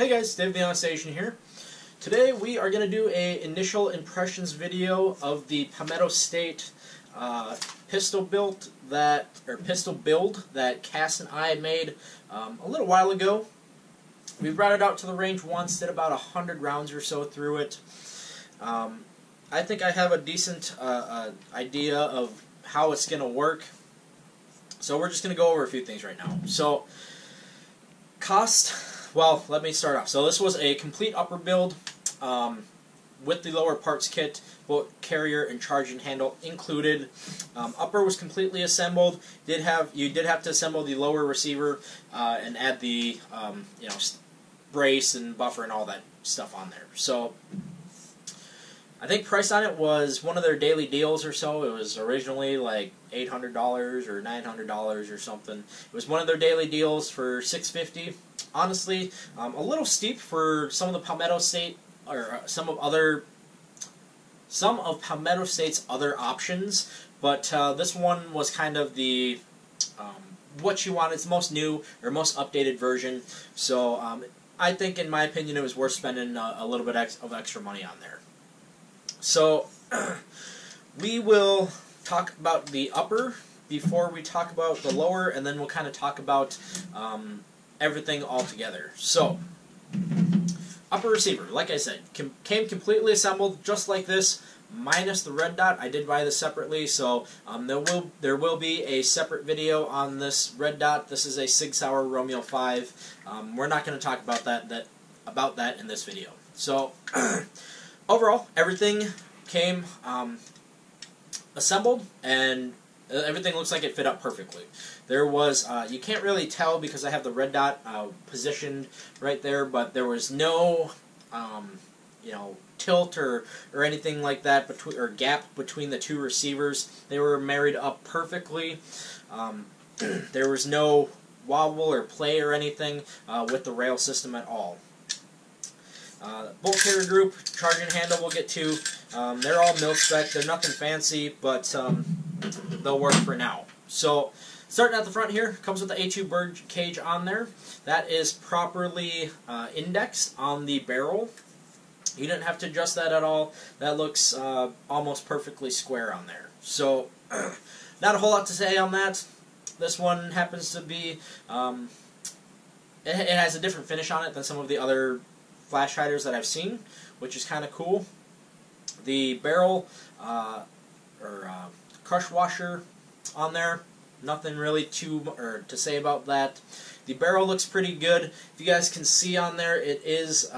Hey guys, Dave the Honest Asian here. Today we are going to do a initial impressions video of the Palmetto State pistol build that Cass and I made a little while ago. We brought it out to the range once, did about 100 rounds or so through it. I think I have a decent idea of how it's going to work. So we're just going to go over a few things right now. So, cost, well, let me start off. So this was a complete upper build with the lower parts kit, both carrier and charging handle included. Upper was completely assembled. You did have to assemble the lower receiver and add the brace and buffer and all that stuff on there. So I think price on it was one of their daily deals or so. It was originally like $800 or $900 or something. It was one of their daily deals for $650. Honestly, a little steep for some of the Palmetto State or some of Palmetto State's other options, but this one was kind of the what you want. It's the most new or most updated version. So I think, in my opinion, it was worth spending a little bit of extra money on there. So, we will talk about the upper before we talk about the lower, and then we'll kind of talk about everything all together. So, upper receiver, like I said, came completely assembled just like this, minus the red dot. I did buy this separately, so there will be a separate video on this red dot. This is a Sig Sauer Romeo 5. We're not going to talk about that in this video. So. Overall, everything came assembled, and everything looks like it fit up perfectly. There was, you can't really tell because I have the red dot positioned right there, but there was no, tilt or anything like that, or gap between the two receivers. They were married up perfectly. There was no wobble or play or anything with the rail system at all. Bolt carrier group, charging handle we'll get to. They're all mil-spec. They're nothing fancy, but they'll work for now. So, starting at the front here, comes with the A2 bird cage on there. That is properly indexed on the barrel. You didn't have to adjust that at all. That looks almost perfectly square on there. So, not a whole lot to say on that. This one happens to be, it has a different finish on it than some of the other flash hiders that I've seen, which is kind of cool. The barrel crush washer on there, nothing really to say about that. The barrel looks pretty good. If you guys can see on there, it is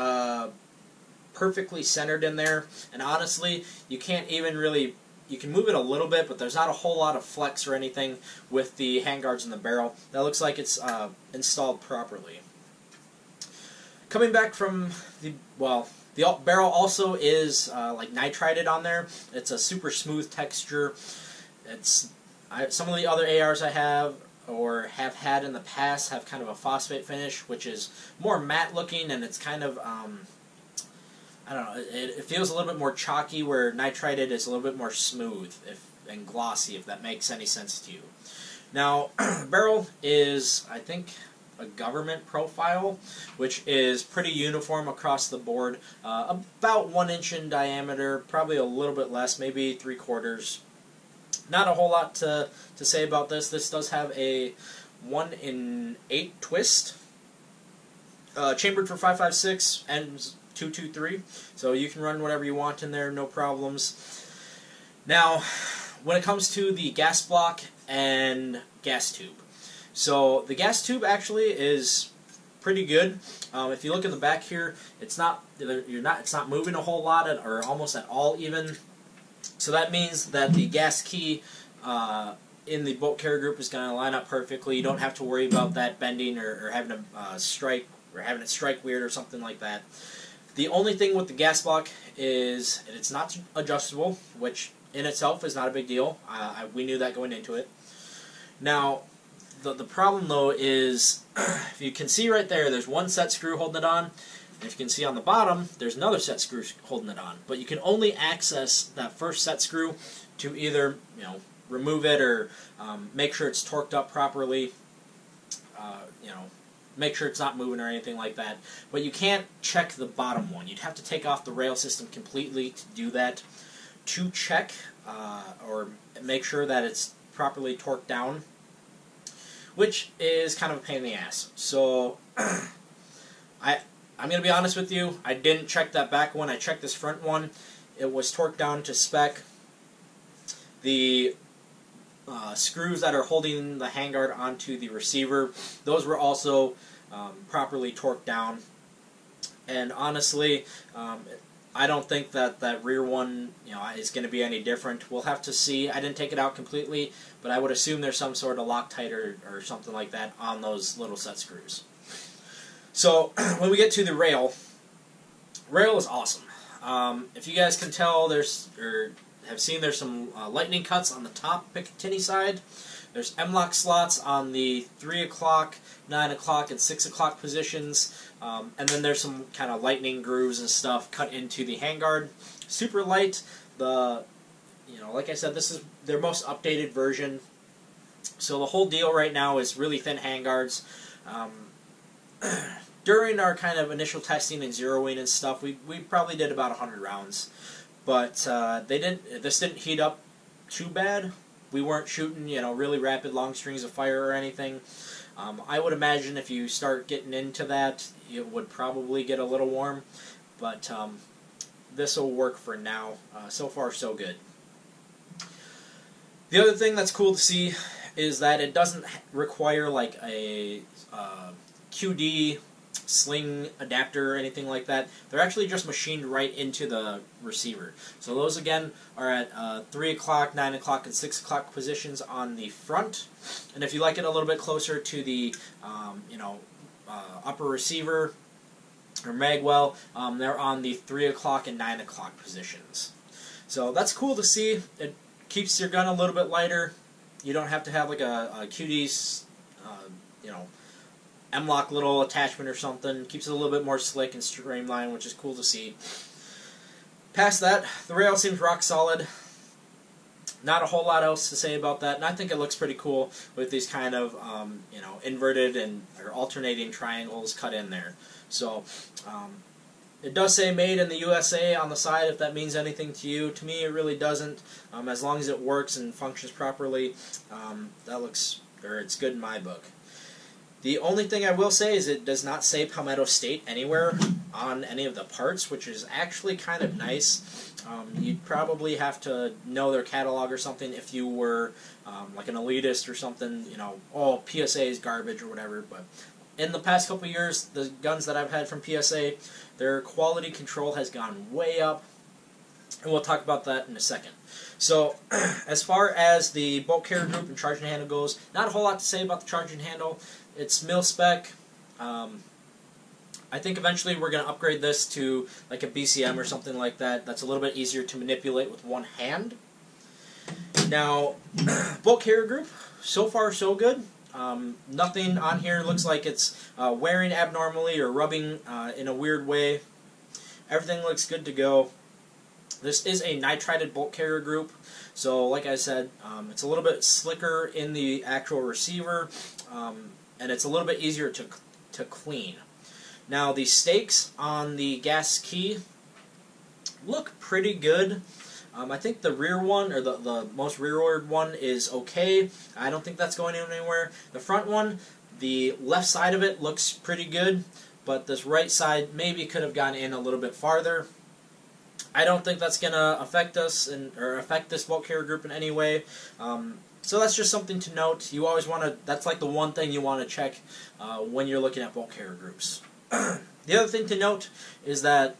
perfectly centered in there, and honestly, you can't even really, you can move it a little bit, but there's not a whole lot of flex or anything with the handguards in the barrel. That looks like it's installed properly. Coming back from the barrel also is like nitrided on there. It's a super smooth texture. Some of the other ARs I have or have had in the past have kind of a phosphate finish, which is more matte looking, and it's kind of I don't know. It feels a little bit more chalky, where nitrided is a little bit more smooth and glossy, if that makes any sense to you. Now, barrel is, I think, a government profile, which is pretty uniform across the board, about 1 inch in diameter, probably a little bit less, maybe 3/4. Not a whole lot to say about this. This does have a 1 in 8 twist, chambered for 5.56 and 223, so you can run whatever you want in there, no problems. Now, when it comes to the gas block and gas tube, so the gas tube actually is pretty good. If you look at the back here, it's not moving a whole lot or almost at all even. So that means that the gas key in the bolt carrier group is going to line up perfectly. You don't have to worry about that bending or having a strike or having it strike weird or something like that. The only thing with the gas block is it's not adjustable, which in itself is not a big deal. We knew that going into it. Now, the problem, though, is if you can see right there, there's one set screw holding it on, and if you can see on the bottom, there's another set screw holding it on. But you can only access that first set screw to either remove it or make sure it's torqued up properly. make sure it's not moving or anything like that. But you can't check the bottom one. You'd have to take off the rail system completely to do that. To check or make sure that it's properly torqued down, which is kind of a pain in the ass. So I'm going to be honest with you, I didn't check that back one, I checked this front one. It was torqued down to spec. The screws that are holding the handguard onto the receiver, those were also properly torqued down. And honestly, I don't think that that rear one, is going to be any different. We'll have to see. I didn't take it out completely, but I would assume there's some sort of Loctite or something like that on those little set screws. So when we get to the rail is awesome. If you guys can tell, have seen there's some lightning cuts on the top Picatinny side. There's M-lock slots on the 3 o'clock, 9 o'clock, and 6 o'clock positions. And then there's some kind of lightning grooves and stuff cut into the handguard. Super light. Like I said, this is their most updated version. So the whole deal right now is really thin handguards. During our kind of initial testing and zeroing and stuff, we probably did about 100 rounds. But this didn't heat up too bad. We weren't shooting, really rapid long strings of fire or anything. I would imagine if you start getting into that, it would probably get a little warm. But this will work for now. So far, so good. The other thing that's cool to see is that it doesn't require like a QD sling adapter or anything like that. They're actually just machined right into the receiver. So those again are at 3 o'clock, 9 o'clock, and 6 o'clock positions on the front. And if you like it a little bit closer to the upper receiver or magwell, they're on the 3 o'clock and 9 o'clock positions. So that's cool to see. It keeps your gun a little bit lighter. You don't have to have like a QD, M-lock little attachment or something. Keeps it a little bit more slick and streamlined, which is cool to see. Past that, the rail seems rock solid. Not a whole lot else to say about that, and I think it looks pretty cool with these kind of inverted or alternating triangles cut in there. So it does say made in the USA on the side, if that means anything to you. To me, it really doesn't. As long as it works and functions properly, it's good in my book. The only thing I will say is it does not say Palmetto State anywhere on any of the parts, which is actually kind of nice. You'd probably have to know their catalog or something if you were like an elitist or something, oh, PSA is garbage or whatever. But in the past couple of years, the guns that I've had from PSA, their quality control has gone way up, and we'll talk about that in a second. So, as far as the bolt carrier group and charging handle goes, not a whole lot to say about the charging handle. It's mil-spec. I think eventually we're going to upgrade this to like a BCM or something like that. That's a little bit easier to manipulate with one hand. Now, bolt carrier group, so far so good. Nothing on here looks like it's wearing abnormally or rubbing in a weird way. Everything looks good to go. This is a nitrided bolt carrier group, so like I said, it's a little bit slicker in the actual receiver, and it's a little bit easier to clean. Now the stakes on the gas key look pretty good. I think the rear one, or the most rearward one, is okay. I don't think that's going anywhere. The front one, the left side of it looks pretty good, but this right side maybe could have gone in a little bit farther. I don't think that's going to affect us or affect this bolt carrier group in any way. So that's just something to note. You always want to, that's like the one thing you want to check when you're looking at bolt carrier groups. The other thing to note is that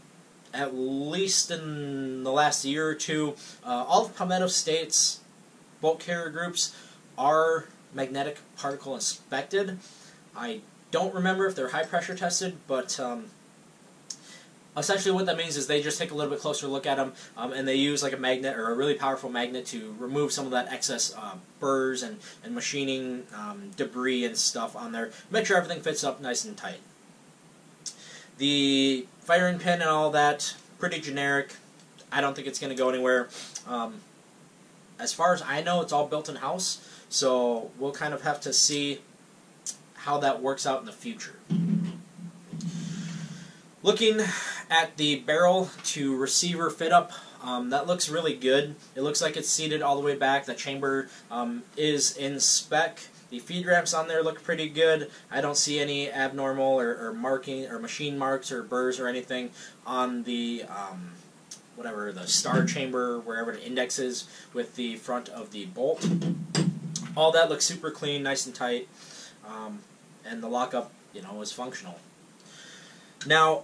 at least in the last year or two, all of Palmetto State's bolt carrier groups are magnetic particle inspected. I don't remember if they're high pressure tested, but essentially what that means is they just take a little bit closer look at them, and they use like a magnet or a really powerful magnet to remove some of that excess burrs and machining debris and stuff on there. Make sure everything fits up nice and tight. The firing pin and all that, pretty generic. I don't think it's going to go anywhere. As far as I know, it's all built in-house, so we'll kind of have to see how that works out in the future. Looking at the barrel to receiver fit up, that looks really good. It looks like it's seated all the way back. The chamber is in spec. The feed ramps on there look pretty good. I don't see any abnormal or marking or machine marks or burrs or anything on the whatever the star chamber, wherever the index is, with the front of the bolt. All that looks super clean, nice and tight, and the lockup, you know, is functional. Now,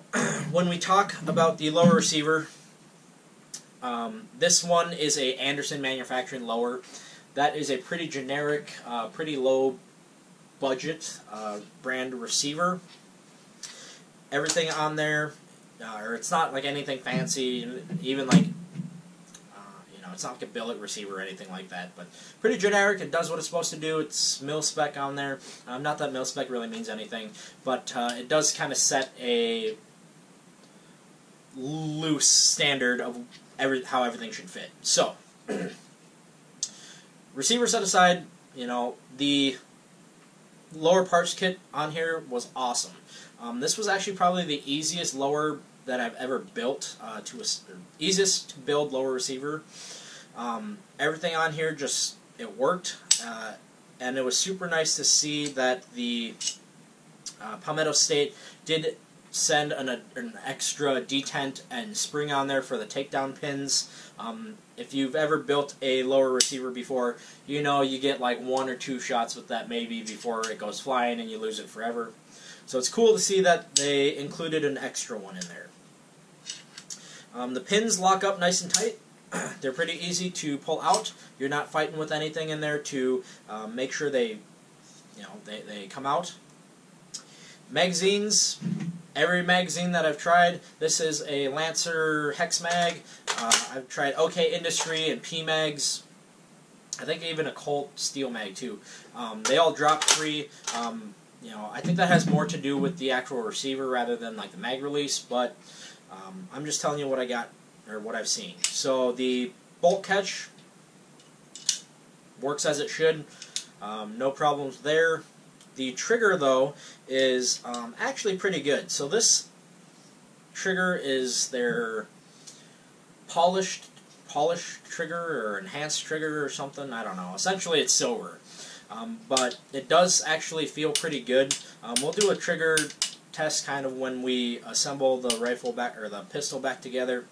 when we talk about the lower receiver, this one is a Anderson Manufacturing lower. That is a pretty generic, pretty low budget brand receiver. Everything on there, or it's not like anything fancy, even like, you know, it's not like a billet receiver or anything like that, but pretty generic. It does what it's supposed to do. It's mil-spec on there. Not that mil-spec really means anything, but it does kind of set a loose standard of how everything should fit. So, receiver set aside, you know, the lower parts kit on here was awesome. This was actually probably the easiest lower that I've ever built, easiest to build lower receiver. Everything on here just, it worked, and it was super nice to see that the Palmetto State did send an extra detent and spring on there for the takedown pins. If you've ever built a lower receiver before, you know you get like 1 or 2 shots with that maybe before it goes flying and you lose it forever. So it's cool to see that they included an extra one in there. The pins lock up nice and tight. They're pretty easy to pull out. You're not fighting with anything in there to make sure they come out. Magazines. Every magazine that I've tried, this is a Lancer Hex Mag. I've tried OK Industry and P-Mags. I think even a Colt Steel Mag too. They all drop free. You know, I think that has more to do with the actual receiver rather than like the mag release, but I'm just telling you what I got or what I've seen. So the bolt catch works as it should. No problems there. The trigger, though, is actually pretty good. So this trigger is their polished trigger or enhanced trigger or something. I don't know. Essentially, it's silver. But it does actually feel pretty good. We'll do a trigger test kind of when we assemble the rifle back or the pistol back together.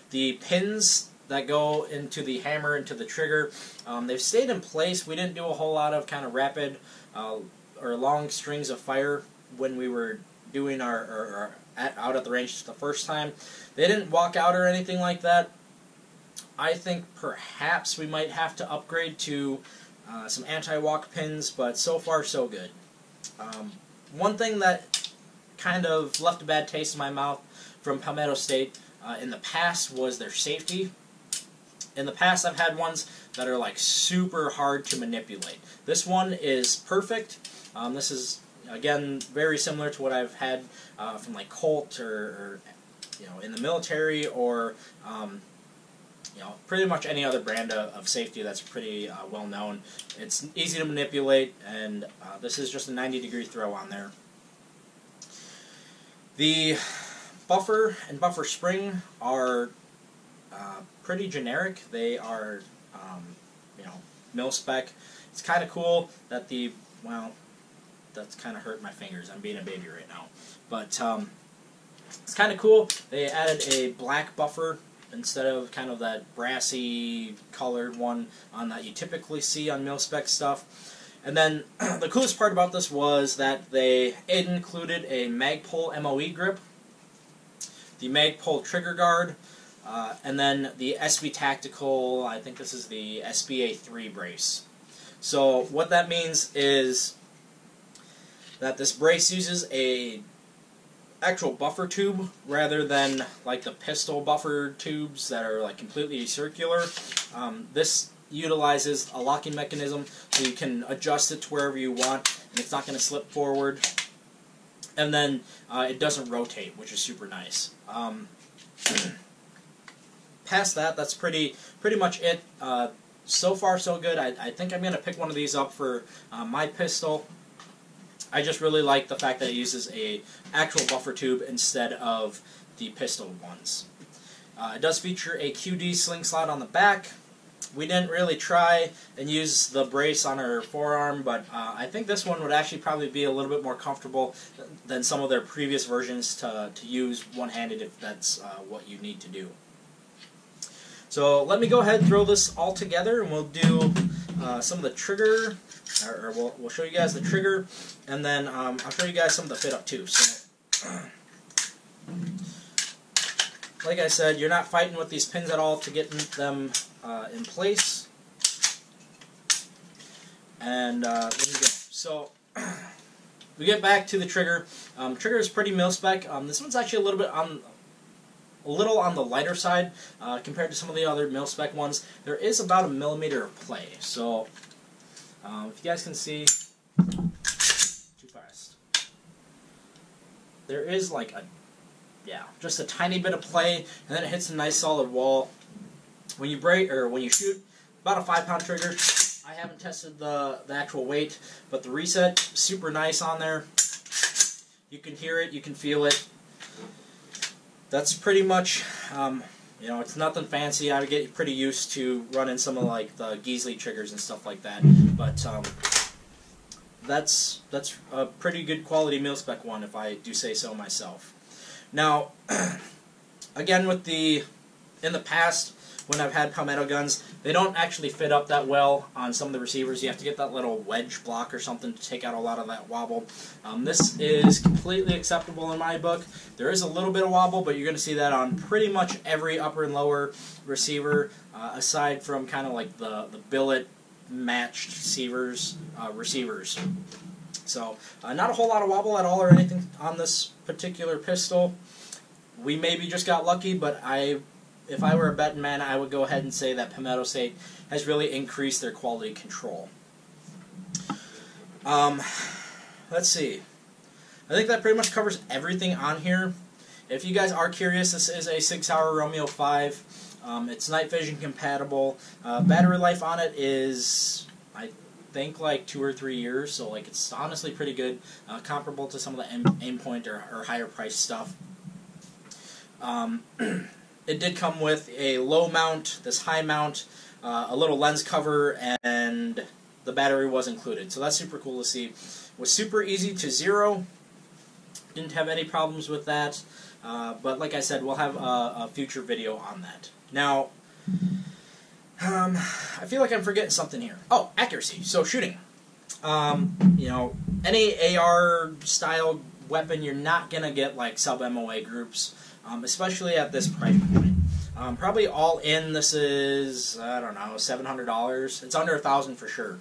The pins that go into the hammer, into the trigger, they've stayed in place. We didn't do a whole lot of kind of rapid or long strings of fire when we were doing our out at the range the first time. They didn't walk out or anything like that. I think perhaps we might have to upgrade to some anti-walk pins, but so far so good. One thing that kind of left a bad taste in my mouth from Palmetto State in the past was their safety. In the past, I've had ones that are like super hard to manipulate. This one is perfect. This is, again, very similar to what I've had from like Colt or you know, in the military, or you know, pretty much any other brand of safety that's pretty well known. It's easy to manipulate, and this is just a 90-degree throw on there. The buffer and buffer spring are pretty generic. They are, you know, mil-spec. It's kind of cool that the, well, that's kind of hurt my fingers. I'm being a baby right now. But it's kind of cool. They added a black buffer instead of kind of that brassy colored one that you typically see on mil-spec stuff. And then the coolest part about this was that it included a Magpul MOE grip, the Magpul trigger guard, and then the SB Tactical, I think this is the SBA3 brace. So what that means is that this brace uses a actual buffer tube rather than like the pistol buffer tubes that are like completely circular. This utilizes a locking mechanism so you can adjust it to wherever you want and it's not going to slip forward. And then it doesn't rotate, which is super nice. Past that, that's pretty much it. So far, so good. I think I'm going to pick one of these up for my pistol. I just really like the fact that it uses a actual buffer tube instead of the pistol ones. It does feature a QD sling slot on the back. We didn't really try and use the brace on our forearm, but I think this one would actually probably be a little bit more comfortable than some of their previous versions to use one-handed if that's what you need to do. So let me go ahead and throw this all together, and we'll do some of the trigger, or we'll show you guys the trigger, and then I'll show you guys some of the fit up too. So, like I said, you're not fighting with these pins at all to get them in place. And there we go. So we get back to the trigger. Trigger is pretty mil-spec. This one's actually a little on the lighter side compared to some of the other mil-spec ones. There is about 1 millimeter of play. So if you guys can see, too fast. There is like just a tiny bit of play, and then it hits a nice solid wall. When you when you shoot, about a 5-pound trigger. I haven't tested the actual weight, but the reset, super nice on there. You can hear it, you can feel it. That's pretty much, it's nothing fancy. I would get pretty used to running some of like the Geasley triggers and stuff like that. But that's a pretty good quality mil-spec one, if I do say so myself. Now, again, in the past, when I've had Palmetto guns, they don't actually fit up that well on some of the receivers. You have to get that little wedge block or something to take out a lot of that wobble. This is completely acceptable in my book. There is a little bit of wobble, but you're going to see that on pretty much every upper and lower receiver, aside from kind of like the billet matched receivers. So, not a whole lot of wobble at all or anything on this particular pistol. We maybe just got lucky, but if I were a betting man, I would go ahead and say that Palmetto State has really increased their quality control. Let's see. I think that pretty much covers everything on here. If you guys are curious, this is a 6-hour Romeo 5. It's night vision compatible. Battery life on it is, I think, like 2 or 3 years, so like it's honestly pretty good, comparable to some of the Aimpoint or higher price stuff. It did come with a low mount, this high mount, a little lens cover, and the battery was included. So that's super cool to see. It was super easy to zero. Didn't have any problems with that. But like I said, we'll have a future video on that. Now, I feel like I'm forgetting something here. Oh, accuracy. So shooting. Any AR style weapon, you're not going to get like sub-MOA groups. Especially at this price point. Probably all in, this is, I don't know, $700. It's under $1,000 for sure,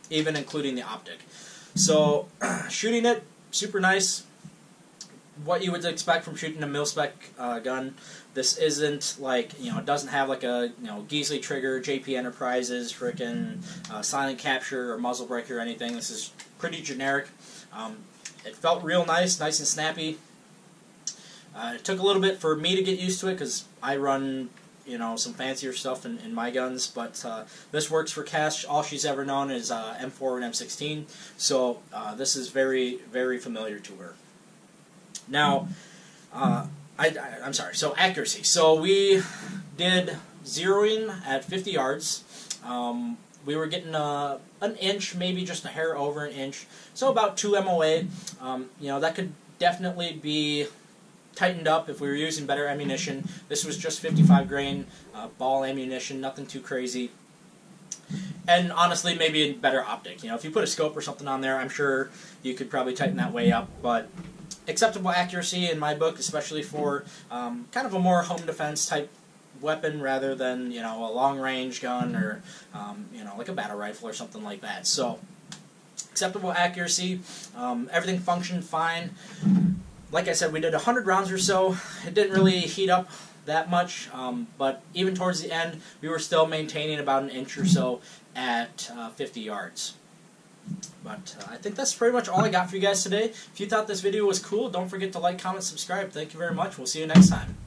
even including the optic. So, shooting it, super nice. What you would expect from shooting a mil-spec gun. This isn't like, it doesn't have like a, Geasley trigger, JP Enterprises, frickin' silent capture or muzzle breaker or anything. This is pretty generic. It felt real nice and snappy. It took a little bit for me to get used to it because I run, some fancier stuff in my guns, but this works for Cass. All she's ever known is M4 and M16, so this is very, very familiar to her. Now, I'm sorry, so accuracy. So we did zeroing at 50 yards. We were getting an inch, maybe just a hair over an inch, so about 2 MOA. That could definitely be tightened up if we were using better ammunition. This was just 55 grain ball ammunition, nothing too crazy. And honestly, maybe a better optic. If you put a scope or something on there, I'm sure you could probably tighten that way up. But acceptable accuracy in my book, especially for kind of a more home defense type weapon rather than, a long-range gun or, like a battle rifle or something like that. So, acceptable accuracy. Everything functioned fine. Like I said, we did 100 rounds or so. It didn't really heat up that much, but even towards the end, we were still maintaining about an inch or so at 50 yards. But I think that's pretty much all I got for you guys today. If you thought this video was cool, don't forget to like, comment, subscribe. Thank you very much. We'll see you next time.